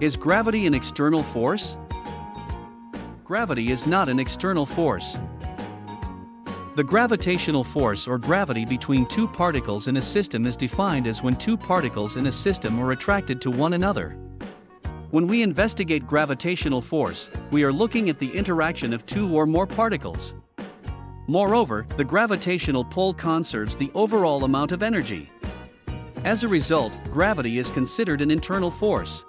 Is gravity an external force? Gravity is not an external force. The gravitational force or gravity between two particles in a system is defined as when two particles in a system are attracted to one another. When we investigate gravitational force, we are looking at the interaction of two or more particles. Moreover, the gravitational pull conserves the overall amount of energy. As a result, gravity is considered an internal force.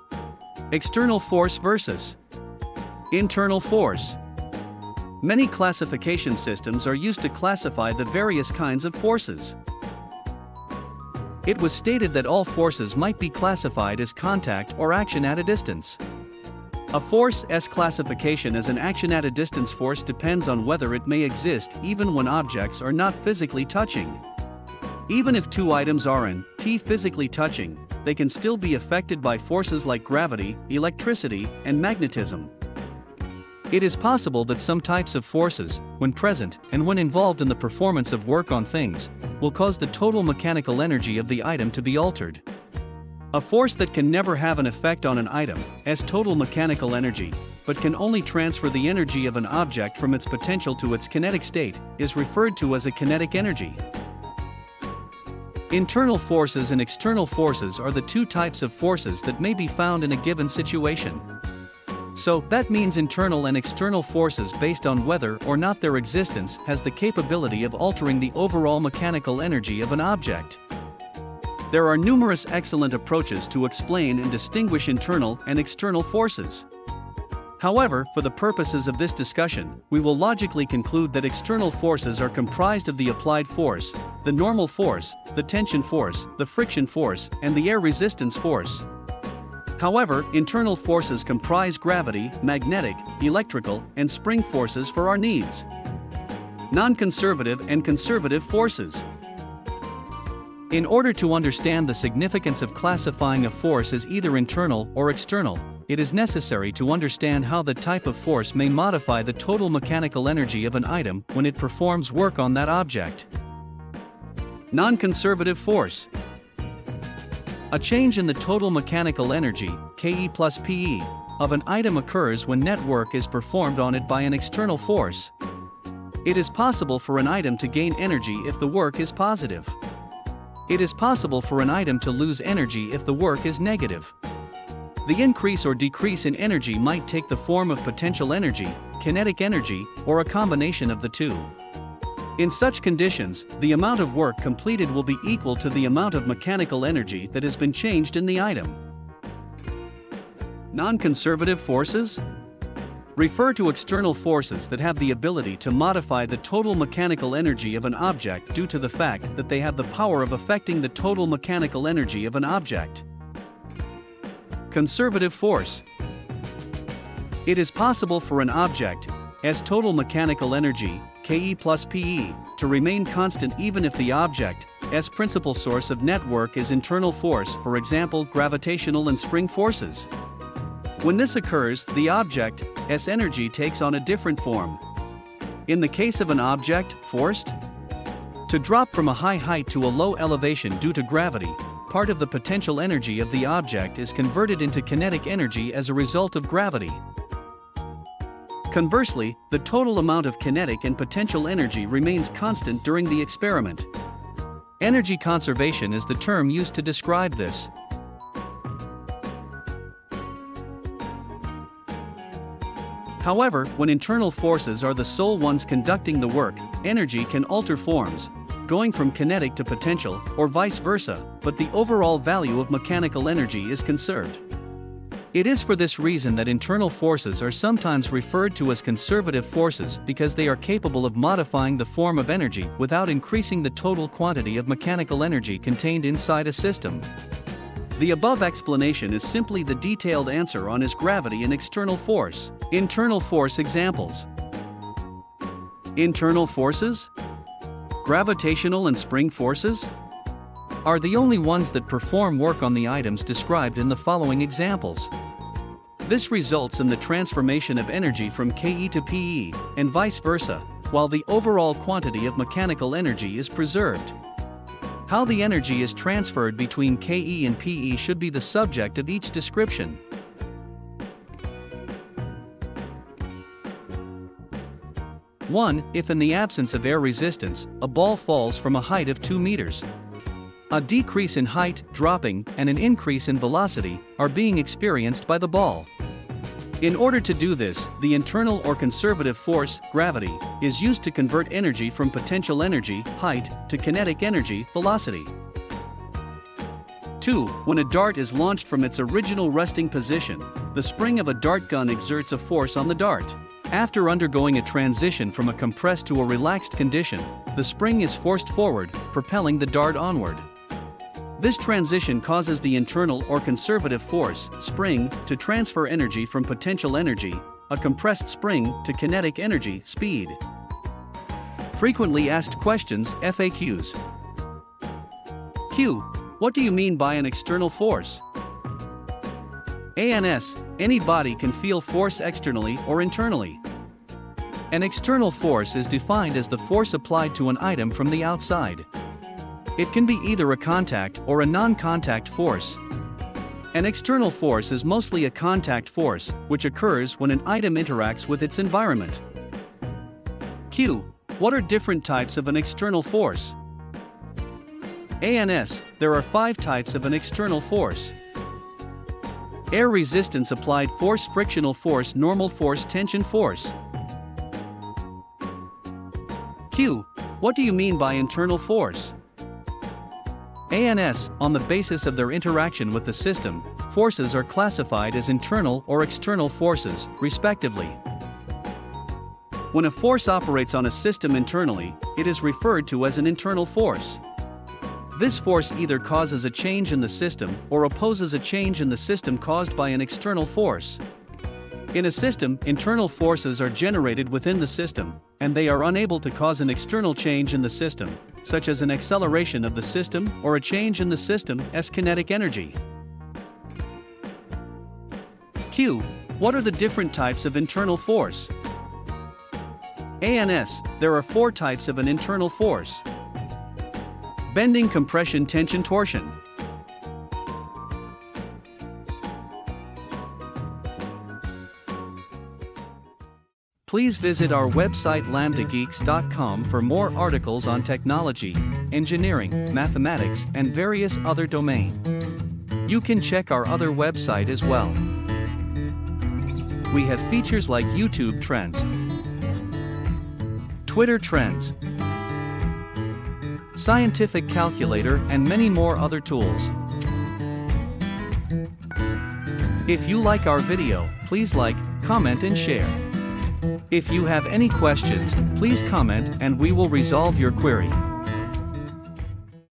External force versus internal force. Many classification systems are used to classify the various kinds of forces. It was stated that all forces might be classified as contact or action at a distance. A force's classification as an action at a distance force depends on whether it may exist even when objects are not physically touching. Even if two items aren't physically touching, they can still be affected by forces like gravity, electricity, and magnetism. It is possible that some types of forces, when present and when involved in the performance of work on things, will cause the total mechanical energy of the item to be altered. A force that can never have an effect on an item as total mechanical energy, but can only transfer the energy of an object from its potential to its kinetic state, is referred to as a kinetic energy. Internal forces and external forces are the two types of forces that may be found in a given situation. So, that means internal and external forces based on whether or not their existence has the capability of altering the overall mechanical energy of an object. There are numerous excellent approaches to explain and distinguish internal and external forces. However, for the purposes of this discussion, we will logically conclude that external forces are comprised of the applied force, the normal force, the tension force, the friction force, and the air resistance force. However, internal forces comprise gravity, magnetic, electrical, and spring forces for our needs. Non-conservative and conservative forces. In order to understand the significance of classifying a force as either internal or external, it is necessary to understand how the type of force may modify the total mechanical energy of an item when it performs work on that object. Non-conservative force. A change in the total mechanical energy, Ke plus Pe, of an item occurs when net work is performed on it by an external force. It is possible for an item to gain energy if the work is positive. It is possible for an item to lose energy if the work is negative. The increase or decrease in energy might take the form of potential energy, kinetic energy, or a combination of the two. In such conditions, the amount of work completed will be equal to the amount of mechanical energy that has been changed in the item. Non-conservative forces refer to external forces that have the ability to modify the total mechanical energy of an object due to the fact that they have the power of affecting the total mechanical energy of an object. Conservative force. It is possible for an object as total mechanical energy, Ke plus Pe, to remain constant even if the object as principal source of net work is internal force, for example gravitational and spring forces. When this occurs, the object as energy takes on a different form. In the case of an object forced to drop from a high height to a low elevation due to gravity, part of the potential energy of the object is converted into kinetic energy as a result of gravity. Conversely, the total amount of kinetic and potential energy remains constant during the experiment. Energy conservation is the term used to describe this. However, when internal forces are the sole ones conducting the work, energy can alter forms, going from kinetic to potential, or vice versa, but the overall value of mechanical energy is conserved. It is for this reason that internal forces are sometimes referred to as conservative forces because they are capable of modifying the form of energy without increasing the total quantity of mechanical energy contained inside a system. The above explanation is simply the detailed answer on is gravity an external force. Internal force examples. Internal forces. Gravitational and spring forces are the only ones that perform work on the items described in the following examples. This results in the transformation of energy from Ke to Pe, and vice versa, while the overall quantity of mechanical energy is preserved. How the energy is transferred between Ke and Pe should be the subject of each description. One, if in the absence of air resistance, a ball falls from a height of 2 meters. A decrease in height, dropping, and an increase in velocity are being experienced by the ball. In order to do this, the internal or conservative force, gravity, is used to convert energy from potential energy, height, to kinetic energy, velocity. 2. When a dart is launched from its original resting position, the spring of a dart gun exerts a force on the dart. After undergoing a transition from a compressed to a relaxed condition, the spring is forced forward, propelling the dart onward. This transition causes the internal or conservative force, spring, to transfer energy from potential energy, a compressed spring, to kinetic energy, speed. Frequently asked questions, FAQs. Q. What do you mean by an external force? ANS. Any body can feel force externally or internally. An external force is defined as the force applied to an item from the outside. It can be either a contact or a non-contact force. An external force is mostly a contact force, which occurs when an item interacts with its environment. Q. What are different types of an external force? ANS. There are 5 types of an external force. Air resistance applied force, frictional force, normal force, tension force. Q. What do you mean by internal force? ANS. On the basis of their interaction with the system, forces are classified as internal or external forces, respectively. When a force operates on a system internally, it is referred to as an internal force. This force either causes a change in the system or opposes a change in the system caused by an external force. In a system, internal forces are generated within the system, and they are unable to cause an external change in the system, such as an acceleration of the system or a change in the system's kinetic energy. Q. What are the different types of internal force? ANS. There are 4 types of an internal force. Bending, compression, tension, torsion. Please visit our website lambdageeks.com for more articles on technology, engineering, mathematics, and various other domains. You can check our other website as well. We have features like YouTube Trends, Twitter Trends, Scientific Calculator, and many more other tools. If you like our video, please like, comment and share. If you have any questions, please comment and we will resolve your query.